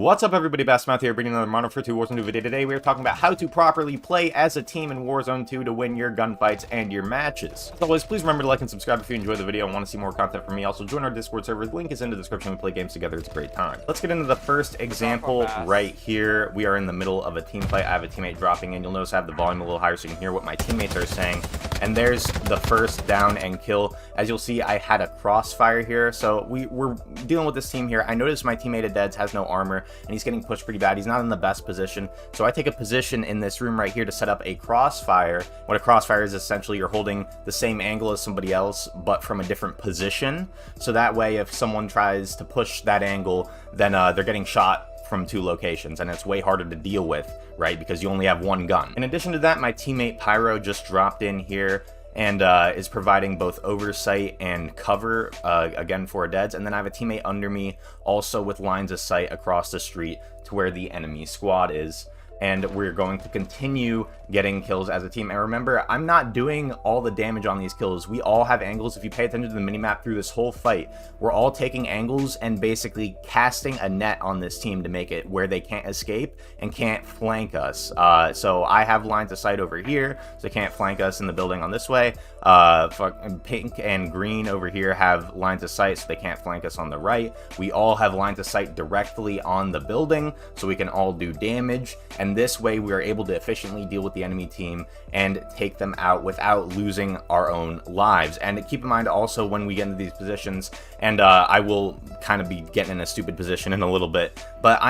What's up everybody, Bassmouth here, bringing another Modern Warfare 2 Warzone 2 video. Today we are talking about how to properly play as a team in Warzone 2 to win your gunfights and your matches. As always, please remember to like and subscribe if you enjoy the video and want to see more content from me. Also, join our Discord server. The link is in the description. We play games together. It's a great time. Let's get into the first example right here. We are in the middle of a team fight. I have a teammate dropping in. You'll notice I have the volume a little higher so you can hear what my teammates are saying. And there's the first down and kill. As you'll see, I had a crossfire here. So we're dealing with this team here. I noticed my teammate Deads has no armor and he's getting pushed pretty bad. He's not in the best position, so I take a position in this room right here to set up a crossfire. What a crossfire is, essentially you're holding the same angle as somebody else but from a different position, so that way if someone tries to push that angle, then they're getting shot from two locations, and it's way harder to deal with, right, because you only have one gun. In addition to that, my teammate Pyro just dropped in here and is providing both oversight and cover, again, for Deads. And then I have a teammate under me also with lines of sight across the street to where the enemy squad is. And we're going to continue getting kills as a team. And remember, I'm not doing all the damage on these kills. We all have angles. If you pay attention to the minimap through this whole fight, we're all taking angles and basically casting a net on this team to make it where they can't escape and can't flank us. So I have lines of sight over here, so they can't flank us in the building on this way. Pink and green over here have lines of sight, so they can't flank us on the right. We all have lines of sight directly on the building, so we can all do damage. And this way we are able to efficiently deal with the enemy team and take them out without losing our own lives. And keep in mind also, when we get into these positions, and I will kind of be getting in a stupid position in a little bit, but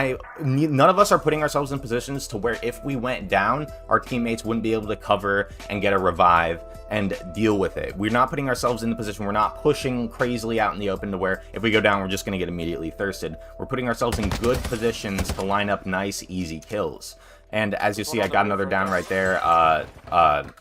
none of us are putting ourselves in positions to where if we went down, our teammates wouldn't be able to cover and get a revive and deal with it. We're not putting ourselves in the position, we're not pushing crazily out in the open to where if we go down, we're just going to get immediately thirsted. We're putting ourselves in good positions to line up nice, easy kills. And as you see, I got another down right there.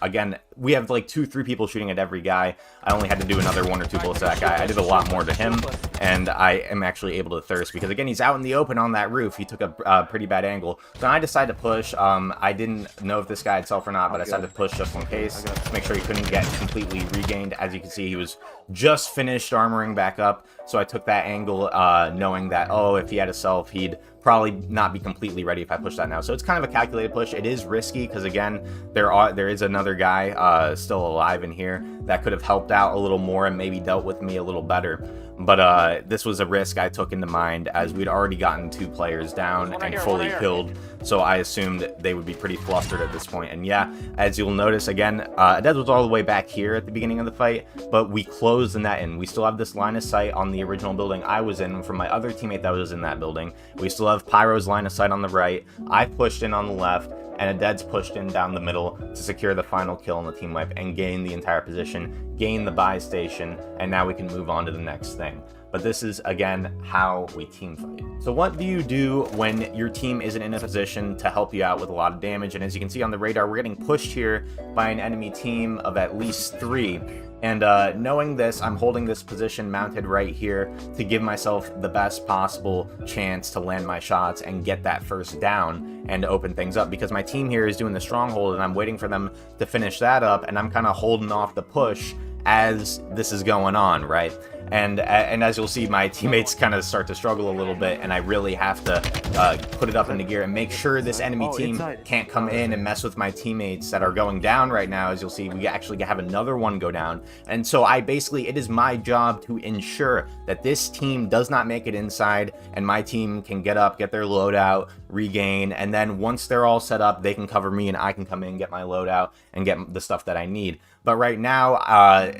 Again, we have like 2-3 people shooting at every guy. I only had to do another 1 or 2 bullets to that guy. I did a lot more to him, and I am actually able to thirst because, again, he's out in the open on that roof. He took a pretty bad angle. So I decided to push. I didn't know if this guy had self or not, but I decided to push just in case to make sure he couldn't get completely regained. As you can see, he was just finished armoring back up, so I took that angle knowing that, oh, if he had a self, he'd probably not be completely ready if I push that now. So it's kind of a calculated push. It is risky because, again, there is another guy still alive in here that could have helped out a little more and maybe dealt with me a little better. But this was a risk I took into mind, as we'd already gotten 2 players down and fully killed, so I assumed they would be pretty flustered at this point. And yeah, as you'll notice, again, Dead was all the way back here at the beginning of the fight, but we closed the net in. We still have this line of sight on the original building I was in from my other teammate that was in that building. We still have Pyro's line of sight on the right. I pushed in on the left, and Dead's pushed in down the middle to secure the final kill on the team wipe and gain the entire position, gain the buy station, and now we can move on to the next thing. But this is, again, how we team fight. So what do you do when your team isn't in a position to help you out with a lot of damage? And as you can see on the radar, we're getting pushed here by an enemy team of at least 3. And knowing this, I'm holding this position mounted right here to give myself the best possible chance to land my shots and get that first down and open things up, because my team here is doing the stronghold and I'm waiting for them to finish that up, and I'm kind of holding off the push as this is going on, right? And as you'll see, my teammates kind of start to struggle a little bit, and I really have to put it up into gear and make sure this enemy team can't come in and mess with my teammates that are going down right now. As you'll see, we actually have another one go down, and so it is my job to ensure that this team does not make it inside, and my team can get up, get their loadout, regain, and then once they're all set up, they can cover me and I can come in, get my loadout, and get the stuff that I need. But right now,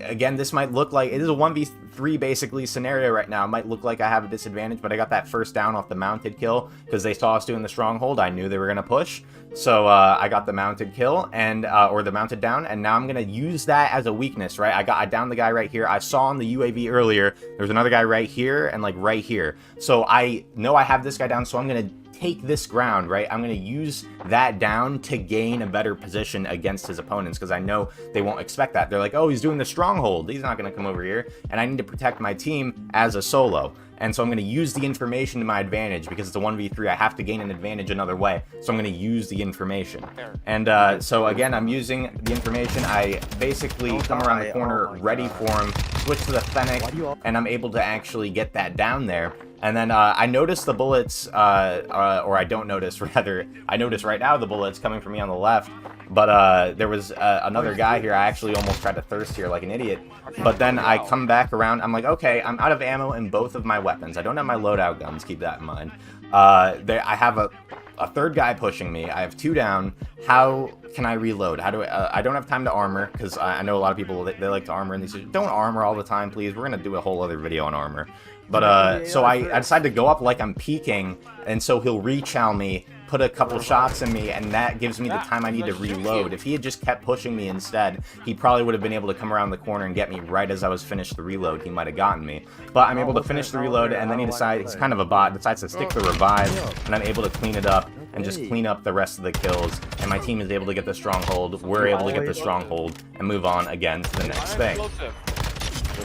again, this might look like it is a 1v3 basically scenario right now. It might look like I have a disadvantage, but I got that first down off the mounted kill because they saw us doing the stronghold. I knew they were going to push, so I got the mounted kill, and or the mounted down, and now I'm going to use that as a weakness, right? I downed the guy right here. I saw on the UAV earlier there's another guy right here and like right here, so I know I have this guy down, so I'm going to take this ground, right? I'm going to use that down to gain a better position against his opponents, because I know they won't expect that. They're like, oh, he's doing the stronghold, he's not going to come over here, and I need to protect my team as a solo. And so I'm going to use the information to my advantage, because it's a 1v3. I have to gain an advantage another way. So I'm going to use the information. And so again, I'm using the information. I basically come around the corner ready for him, switch to the Fennec, and I'm able to actually get that down there. And then I noticed the bullets, or I don't notice, rather, I notice right now the bullets coming from me on the left. But there was another guy here. I actually almost tried to thirst here like an idiot. But then I come back around. I'm like, okay, I'm out of ammo in both of my weapons. I don't have my loadout guns, keep that in mind. I have a third guy pushing me. I have 2 down. How can I reload? How do I don't have time to armor, because I know a lot of people, they like to armor in these. Don't armor all the time, please. We're going to do a whole other video on armor. But, so I decided to go up like I'm peeking, and so he'll rechow me, put a couple shots in me, and that gives me the time I need to reload. If he had just kept pushing me instead, he probably would have been able to come around the corner and get me right as I was finished the reload. He might have gotten me. But I'm able to finish the reload, and then he decides, he's kind of a bot, decides to stick the revive, and I'm able to clean it up, and just clean up the rest of the kills, and my team is able to get the stronghold, we're able to get the stronghold, and move on again to the next thing.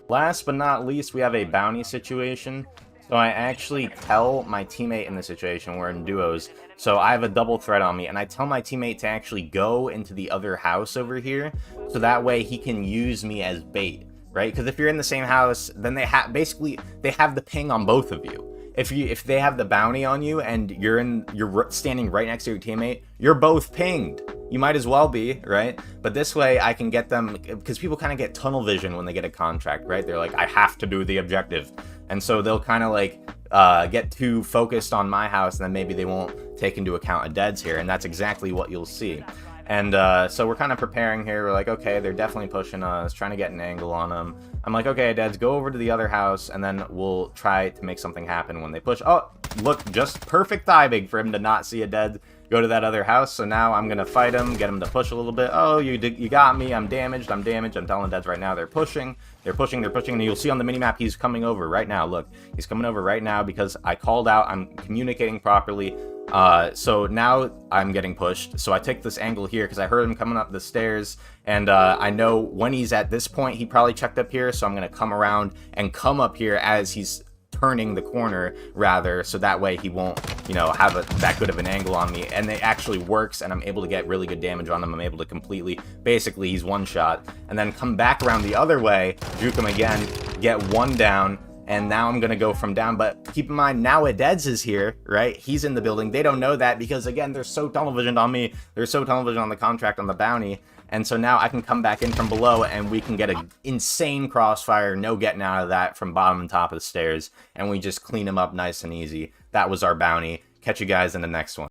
Last but not least, we have a bounty situation. So I actually tell my teammate in this situation, we're in duos, so I have a double threat on me, and I tell my teammate to actually go into the other house over here, so that way he can use me as bait, right? Because if you're in the same house, then they have the ping on both of you. If they have the bounty on you and you're standing right next to your teammate, you're both pinged. You might as well be, right? But this way I can get them, because people kind of get tunnel vision when they get a contract, right? They're like, I have to do the objective. And so they'll kind of like get too focused on my house, and then maybe they won't take into account a deads here, and that's exactly what you'll see. And so we're kind of preparing here. We're like, okay, they're definitely pushing us, trying to get an angle on them. I'm like, okay, Dads, go over to the other house, and then we'll try to make something happen when they push. Oh, look, just perfect timing for him to not see a dead go to that other house. So now I'm going to fight him, get him to push a little bit. Oh, you got me. I'm damaged. I'm telling Dads right now, they're pushing. They're pushing, and you'll see on the minimap he's coming over right now. Look, he's coming over right now because I called out. I'm communicating properly. So now I'm getting pushed. So I take this angle here because I heard him coming up the stairs, and I know when he's at this point, he probably checked up here. So I'm going to come around and come up here as he's turning the corner, rather, so that way he won't, you know, have that good of an angle on me. And it actually works, and I'm able to get really good damage on him. I'm able to completely, basically, he's one shot, and then come back around the other way, juke him again, get 1 down. And now I'm going to go from down, but keep in mind, now Adeds is here, right? He's in the building. They don't know that because, again, they're so tunnel visioned on me. They're so tunnel visioned on the contract, on the bounty. And so now I can come back in from below, and we can get an insane crossfire, no getting out of that from bottom and top of the stairs. And we just clean them up nice and easy. That was our bounty. Catch you guys in the next one.